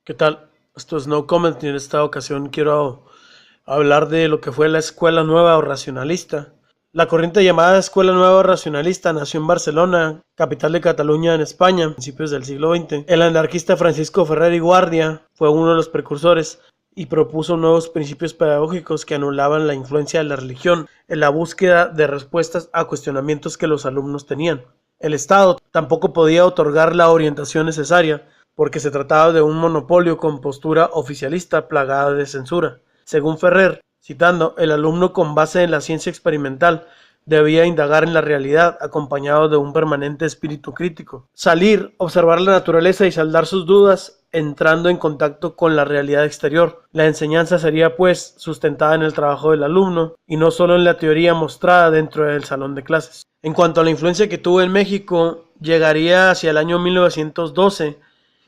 ¿Qué tal? Esto es No Comment y en esta ocasión quiero hablar de lo que fue la Escuela Nueva o Racionalista. La corriente llamada Escuela Nueva o Racionalista nació en Barcelona, capital de Cataluña en España, a principios del siglo XX. El anarquista Francisco Ferrer y Guardia fue uno de los precursores y propuso nuevos principios pedagógicos que anulaban la influencia de la religión en la búsqueda de respuestas a cuestionamientos que los alumnos tenían. El Estado tampoco podía otorgar la orientación necesaria porque se trataba de un monopolio con postura oficialista plagada de censura. Según Ferrer, citando, el alumno con base en la ciencia experimental debía indagar en la realidad acompañado de un permanente espíritu crítico. Salir, observar la naturaleza y saldar sus dudas entrando en contacto con la realidad exterior. La enseñanza sería pues sustentada en el trabajo del alumno y no solo en la teoría mostrada dentro del salón de clases. En cuanto a la influencia que tuvo en México, llegaría hacia el año 1912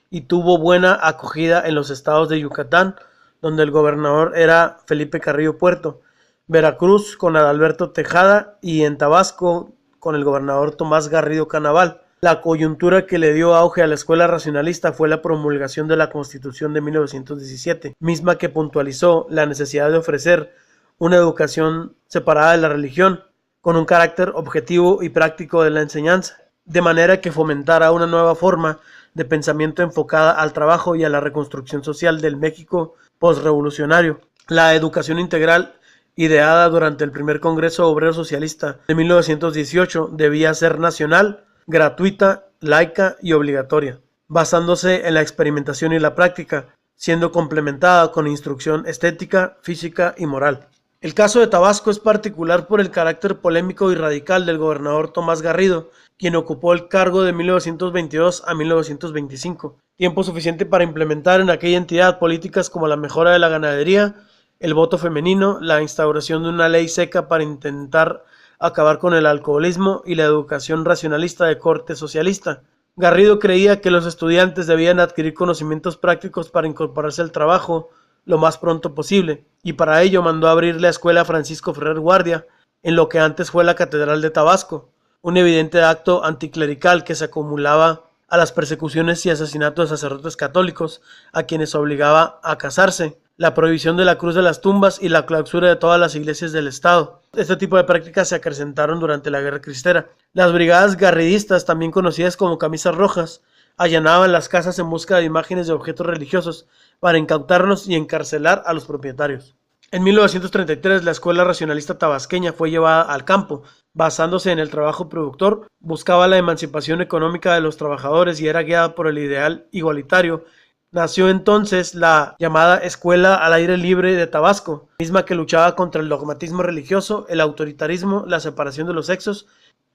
y tuvo buena acogida en los estados de Yucatán, donde el gobernador era Felipe Carrillo Puerto, Veracruz con Adalberto Tejada y en Tabasco con el gobernador Tomás Garrido Canaval. La coyuntura que le dio auge a la escuela racionalista fue la promulgación de la Constitución de 1917, misma que puntualizó la necesidad de ofrecer una educación separada de la religión, con un carácter objetivo y práctico de la enseñanza, de manera que fomentara una nueva forma de pensamiento enfocada al trabajo y a la reconstrucción social del México postrevolucionario. La educación integral, ideada durante el primer Congreso Obrero Socialista de 1918, debía ser nacional, gratuita, laica y obligatoria, basándose en la experimentación y la práctica, siendo complementada con instrucción estética, física y moral. El caso de Tabasco es particular por el carácter polémico y radical del gobernador Tomás Garrido, quien ocupó el cargo de 1922 a 1925, tiempo suficiente para implementar en aquella entidad políticas como la mejora de la ganadería, el voto femenino, la instauración de una ley seca para intentar acabar con el alcoholismo y la educación racionalista de corte socialista. Garrido creía que los estudiantes debían adquirir conocimientos prácticos para incorporarse al trabajo lo más pronto posible, y para ello mandó abrir la escuela Francisco Ferrer Guardia, en lo que antes fue la Catedral de Tabasco, un evidente acto anticlerical que se acumulaba a las persecuciones y asesinatos de sacerdotes católicos, a quienes obligaba a casarse, la prohibición de la cruz de las tumbas y la clausura de todas las iglesias del Estado. Este tipo de prácticas se acrecentaron durante la Guerra Cristera. Las brigadas garridistas, también conocidas como camisas rojas, allanaban las casas en busca de imágenes de objetos religiosos para incautarlos y encarcelar a los propietarios. En 1933 la escuela racionalista tabasqueña fue llevada al campo. Basándose en el trabajo productor, buscaba la emancipación económica de los trabajadores y era guiada por el ideal igualitario. Nació entonces la llamada Escuela al Aire Libre de Tabasco, misma que luchaba contra el dogmatismo religioso, el autoritarismo, la separación de los sexos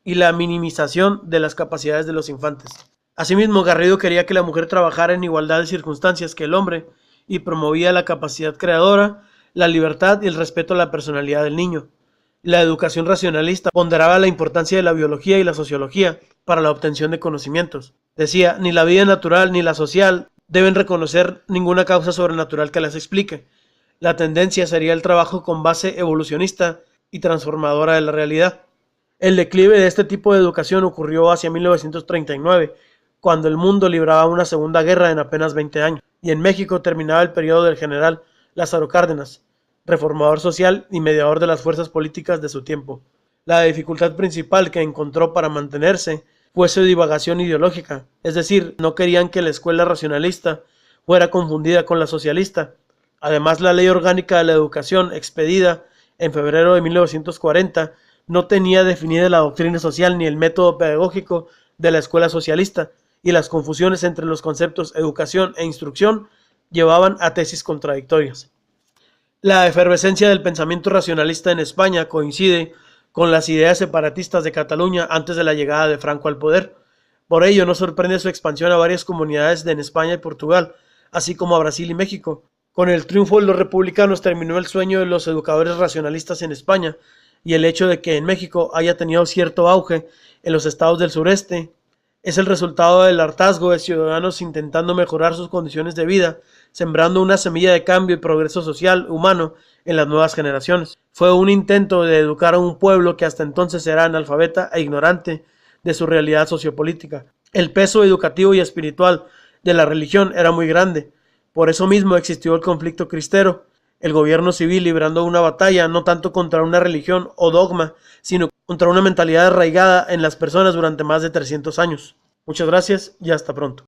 y la minimización de las capacidades de los infantes. Asimismo, Garrido quería que la mujer trabajara en igualdad de circunstancias que el hombre y promovía la capacidad creadora, la libertad y el respeto a la personalidad del niño. La educación racionalista ponderaba la importancia de la biología y la sociología para la obtención de conocimientos. Decía, ni la vida natural ni la social deben reconocer ninguna causa sobrenatural que las explique. La tendencia sería el trabajo con base evolucionista y transformadora de la realidad. El declive de este tipo de educación ocurrió hacia 1939, cuando el mundo libraba una segunda guerra en apenas 20 años, y en México terminaba el periodo del general Lázaro Cárdenas, reformador social y mediador de las fuerzas políticas de su tiempo. La dificultad principal que encontró para mantenerse fue su divagación ideológica, es decir, no querían que la escuela racionalista fuera confundida con la socialista. Además, la Ley Orgánica de la Educación, expedida en febrero de 1940, no tenía definida la doctrina social ni el método pedagógico de la escuela socialista, y las confusiones entre los conceptos educación e instrucción llevaban a tesis contradictorias. La efervescencia del pensamiento racionalista en España coincide con las ideas separatistas de Cataluña antes de la llegada de Franco al poder. Por ello, no sorprende su expansión a varias comunidades en España y Portugal, así como a Brasil y México. Con el triunfo de los republicanos terminó el sueño de los educadores racionalistas en España, y el hecho de que en México haya tenido cierto auge en los estados del sureste es el resultado del hartazgo de ciudadanos intentando mejorar sus condiciones de vida, sembrando una semilla de cambio y progreso social humano en las nuevas generaciones. Fue un intento de educar a un pueblo que hasta entonces era analfabeta e ignorante de su realidad sociopolítica. El peso educativo y espiritual de la religión era muy grande, Por eso mismo existió el conflicto cristero, el gobierno civil librando una batalla no tanto contra una religión o dogma, sino contra una mentalidad arraigada en las personas durante más de 300 años. Muchas gracias y hasta pronto.